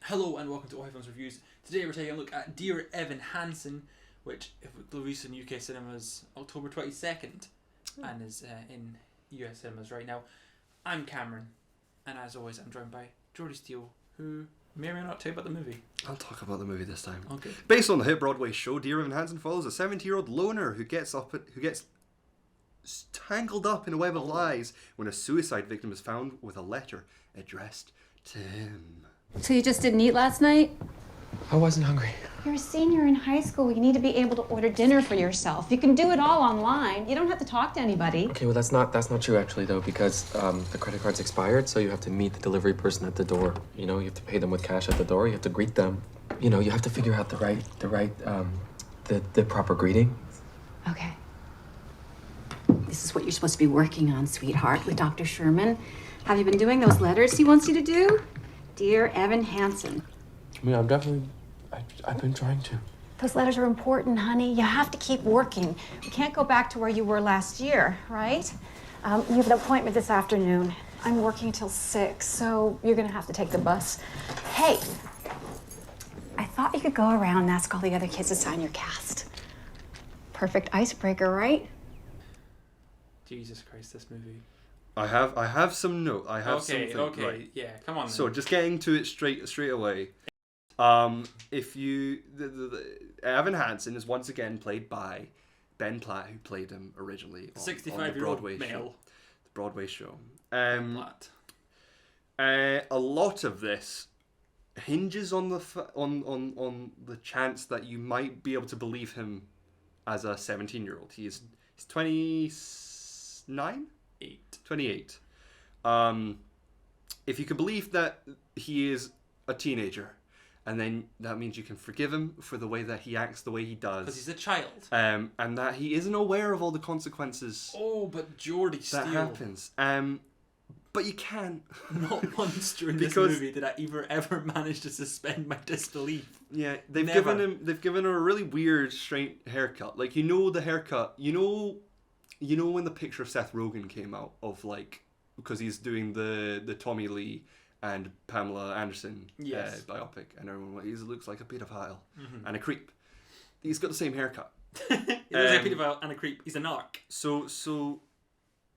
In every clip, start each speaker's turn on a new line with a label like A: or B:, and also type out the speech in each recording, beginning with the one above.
A: Hello and welcome to All Films Reviews. Today we're taking a look at Dear Evan Hansen, which released in UK cinemas October 22nd and is in US cinemas right now. I'm Cameron, and as always I'm joined by Jordi Steele, who may or may not tell you about the movie.
B: I'll talk about the movie this time.
A: Okay.
B: Based on the hit Broadway show, Dear Evan Hansen follows a 70-year-old loner who gets tangled up in a web of lies when a suicide victim is found with a letter addressed to him.
C: So you just didn't eat last night?
D: I wasn't hungry.
C: You're a senior in high school. You need to be able to order dinner for yourself. You can do it all online. You don't have to talk to anybody.
D: Okay, well that's not true actually though, because the credit card's expired, so you have to meet the delivery person at the door. You know, you have to pay them with cash at the door. You have to greet them. You know, you have to figure out the proper greeting.
E: Okay. This is what you're supposed to be working on, sweetheart, with Dr. Sherman. Have you been doing those letters he wants you to do? Dear Evan Hansen.
D: I mean, I've been trying to.
C: Those letters are important, honey. You have to keep working. We can't go back to where you were last year, right? You have an appointment this afternoon. I'm working till 6, so you're gonna have to take the bus. Hey, I thought you could go around and ask all the other kids to sign your cast. Perfect icebreaker, right?
A: Jesus Christ, this movie.
B: I have some note. I have something.
A: Okay,
B: right.
A: yeah, come on then.
B: So just getting to it straight away. If you Evan Hansen is once again played by Ben Platt, who played him originally on the
A: 65-year-old
B: Broadway
A: male.
B: show. The Broadway show.
A: Platt.
B: A lot of this hinges on on the chance that you might be able to believe him as a 17-year-old. He's 29. 28. If you can believe that he is a teenager, and then that means you can forgive him for the way that he acts, the way he does.
A: Because he's a child.
B: And that he isn't aware of all the consequences.
A: Oh, but Jordi Steele.
B: That happens. But you can't.
A: Not once during this movie did I ever manage to suspend my disbelief.
B: Yeah, they've
A: Never.
B: given him a really weird, straight haircut. Like, you know the haircut. You know when the picture of Seth Rogen came out of, like, because he's doing the Tommy Lee and Pamela Anderson biopic, and everyone he looks like a paedophile and a creep. He's got the same haircut.
A: He looks like a paedophile and a creep. He's a narc.
B: So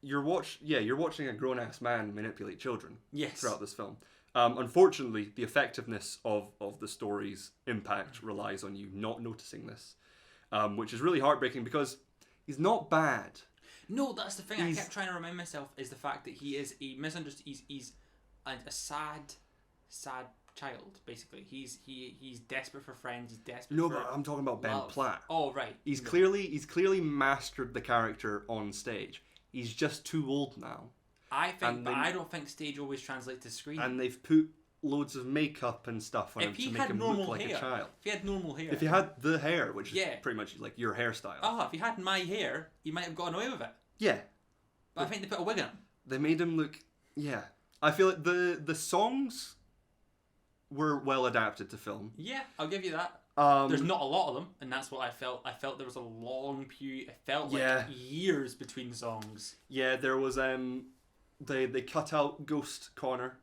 B: you're watching a grown ass man manipulate children.
A: Yes.
B: Throughout this film. Unfortunately, the effectiveness of the story's impact relies on you not noticing this, which is really heartbreaking because he's not bad.
A: No, that's the thing. I kept trying to remind myself is the fact that he is a misunderstood. He's a sad child. Basically, he's desperate for friends. He's desperate.
B: No,
A: for
B: but I'm talking about Ben
A: love.
B: Platt.
A: Oh, right.
B: He's clearly mastered the character on stage. He's just too old now.
A: I don't think stage always translates to screen.
B: And they've put loads of makeup and stuff on him to make him look like a child.
A: If he had normal hair.
B: If he had the hair, which is pretty much like your hairstyle.
A: If he had my hair, he might have gotten away with it.
B: Yeah.
A: But I think they put a wig on him.
B: They made him look... Yeah. I feel like the songs were well adapted to film.
A: Yeah, I'll give you that. There's not a lot of them, and that's what I felt. I felt there was a long period. It felt like years between songs.
B: Yeah, there was... They cut out Ghost Connor.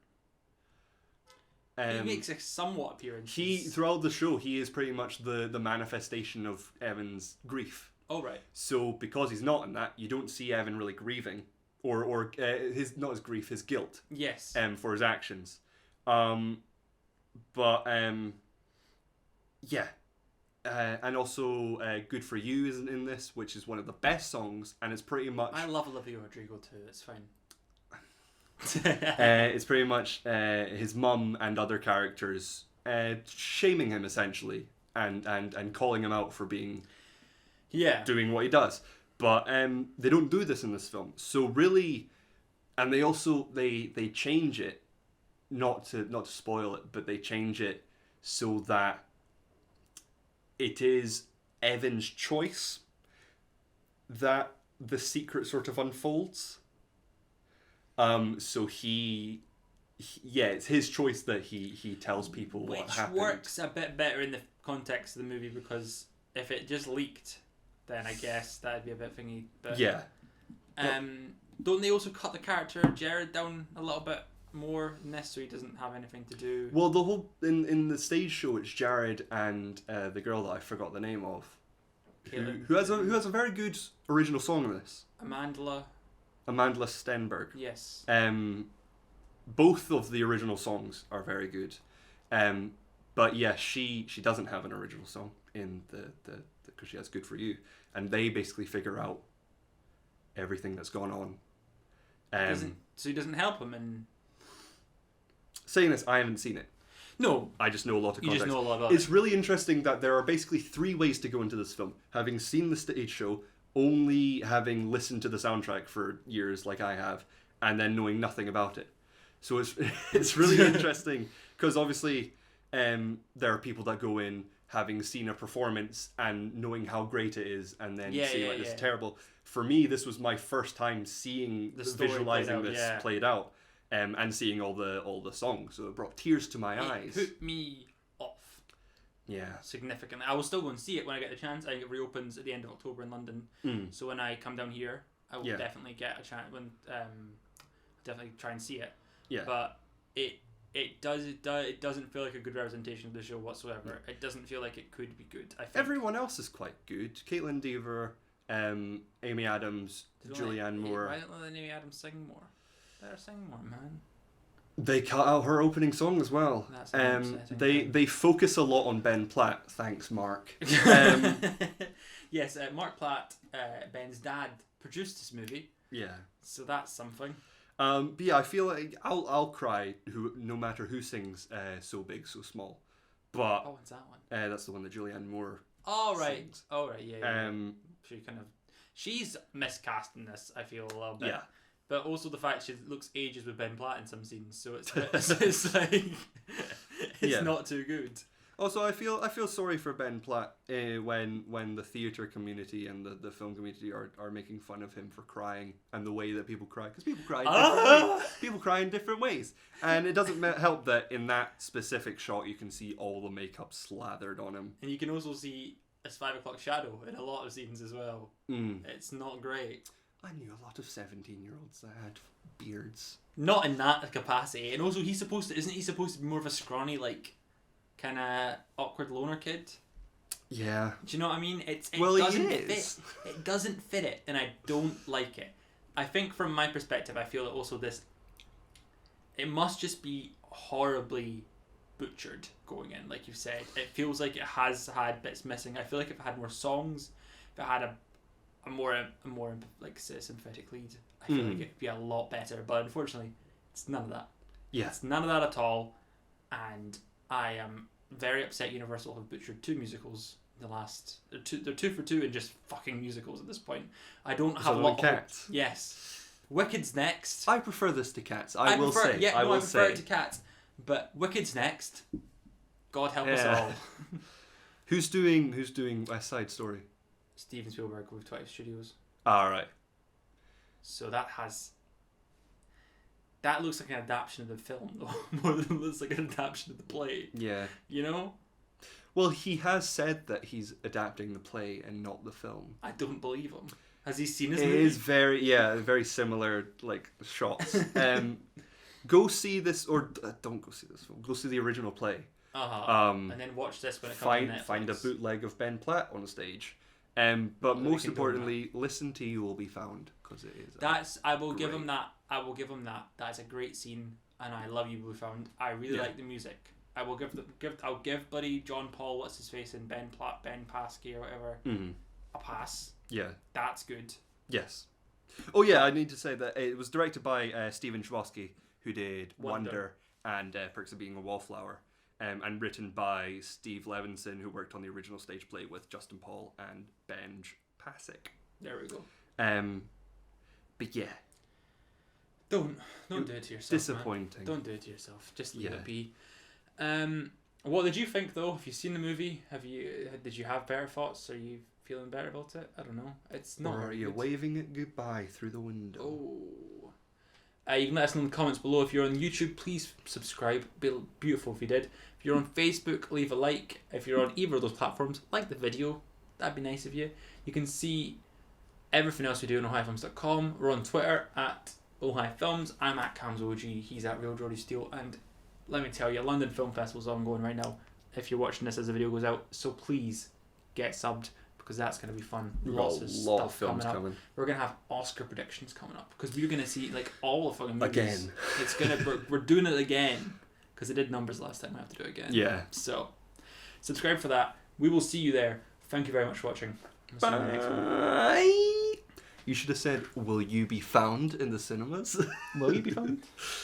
A: He makes a somewhat appearance.
B: Throughout the show, he is pretty much the manifestation of Evan's grief.
A: Oh, right.
B: So because he's not in that, you don't see Evan really grieving, or not his grief, his guilt.
A: Yes.
B: For his actions, and also "Good for You" isn't in this, which is one of the best songs, and it's pretty much.
A: I love Olivia Rodrigo too. It's fine.
B: It's pretty much his mum and other characters shaming him essentially, and calling him out for being.
A: Yeah.
B: Doing what he does. But they don't do this in this film. So really, and they also they change it, not to spoil it, but they change it so that it is Evan's choice that the secret sort of unfolds. So it's his choice that he tells people what happened.
A: Which works a bit better in the context of the movie, because if it just leaked, then I guess that'd be a bit thingy. But
B: yeah.
A: don't they also cut the character Jared down a little bit? more than this, so he doesn't have anything to do.
B: Well, the whole in the stage show, it's Jared and the girl that I forgot the name of, who has a very good original song in this. Amandla Stenberg.
A: Yes.
B: Both of the original songs are very good. But yeah, she doesn't have an original song in the because she has Good For You, and they basically figure out everything that's gone on.
A: So he doesn't help him in...
B: Saying this, I haven't seen it.
A: No.
B: I just know a lot of context.
A: You just know a lot about
B: It's really interesting that there are basically 3 ways to go into this film. Having seen the stage show, only having listened to the soundtrack for years like I have, and then knowing nothing about it. So it's really interesting, because obviously there are people that go in having seen a performance and knowing how great it is, and then seeing like this terrible. For me, this was my first time seeing visualizing this played out, and seeing all the songs. So it brought tears to my eyes.
A: It put me off.
B: Yeah.
A: Significantly. I will still go and see it when I get the chance. I think it reopens at the end of October in London. So when I come down here, I will definitely get a chance. Definitely try and see it.
B: Yeah.
A: But it doesn't feel like a good representation of the show whatsoever. It doesn't feel like it could be good. I think
B: everyone else is quite good. Caitlin Dever, Amy Adams, Julianne Moore.
A: Why don't let Amy Adams sing more? Let her sing more, man.
B: They cut out her opening song as well.
A: That's
B: they focus a lot on Ben Platt. Thanks, Mark.
A: Yes, Mark Platt, Ben's dad, produced this movie.
B: Yeah.
A: So that's something.
B: But yeah, I feel like I'll cry no matter who sings So Big, So Small. But
A: what's that one?
B: That's the one that Julianne Moore
A: sings. Oh right, yeah. She's miscast in this, I feel, a little bit.
B: Yeah.
A: But also the fact she looks ages with Ben Platt in some scenes, so it's like it's not too good.
B: Also, I feel sorry for Ben Platt when the theatre community and the film community are making fun of him for crying and the way that people cry, because people cry in different ways. People cry in different ways, and it doesn't help that in that specific shot you can see all the makeup slathered on him,
A: and you can also see a 5 o'clock shadow in a lot of scenes as well. It's not great.
B: I knew a lot of 17-year-olds that had beards.
A: Not in that capacity, and also isn't he supposed to be more of a scrawny, like, kind of awkward loner kid?
B: Yeah.
A: Do you know what I mean? It doesn't fit it, and I don't like it. I think from my perspective, I feel that also it must just be horribly butchered going in, like you said. It feels like it has had bits missing. I feel like if it had more songs, if it had a more like sympathetic lead, I feel like it'd be a lot better. But unfortunately, it's none of that.
B: Yeah.
A: It's none of that at all, and I am very upset Universal have butchered 2 musicals in the last... They're 2 for 2 in just fucking musicals at this point. I don't have a lot of...
B: Cats?
A: Yes. Wicked's next.
B: I prefer this to Cats. I will
A: prefer
B: say.
A: it to Cats. But Wicked's next. God help us all.
B: Who's doing West Side Story?
A: Steven Spielberg with 20 Studios.
B: Alright.
A: So that looks like an adaptation of the film, though, more than it looks like an adaptation of the play.
B: Yeah.
A: You know?
B: Well, he has said that he's adapting the play and not the film.
A: I don't believe him. Has he seen his movie?
B: It is very similar, like, shots. Go see this, or don't go see this film. Go see the original play.
A: And then watch this when it comes to Netflix.
B: Find a bootleg of Ben Platt on stage. But most importantly, listen to You Will Be Found, because it is.
A: I will give him that. That's a great scene, and I love You Will Be Found. I really like the music. I will I'll give buddy John Paul, what's his face, and Ben Platt, Ben Paskey or whatever, a pass.
B: Yeah. That's
A: good.
B: Yes. Oh yeah, I need to say that it was directed by Steven Chbosky, who did Wonder and Perks of Being a Wallflower. And written by Steve Levinson, who worked on the original stage play with Justin Paul and Benj Pasek.
A: There we go.
B: But yeah.
A: Don't do it to yourself.
B: Disappointing.
A: Man. Don't do it to yourself. Just leave it be. What did you think though? Have you seen the movie? Did you have better thoughts? Are you feeling better about it? I don't know. It's not.
B: Or are you waving it goodbye through the window?
A: Oh. You can let us know in the comments below. If you're on YouTube, please subscribe. Be beautiful if you did. If you're on Facebook, leave a like. If you're on either of those platforms, like the video. That'd be nice of you. You can see everything else we do on ohioFilms.com. We're on Twitter at Oh Hi Films. I'm at Cam's OG. He's at Real Jordi Steele. And let me tell you, London Film Festival's ongoing right now. If you're watching this as the video goes out, so please get subbed because that's going to be fun.
B: We've
A: Lots
B: got
A: of
B: a lot
A: stuff
B: of films
A: coming
B: coming.
A: up. We're going to have Oscar predictions coming up because we're going to see like all the fucking movies.
B: Again.
A: It's gonna we're doing it again because it did numbers last time. We have to do it again.
B: Yeah.
A: So subscribe for that. We will see you there. Thank you very much for watching. We'll see you in the next one.
B: Bye. You should have said, "Will you be found in the cinemas?"
A: Will you be found?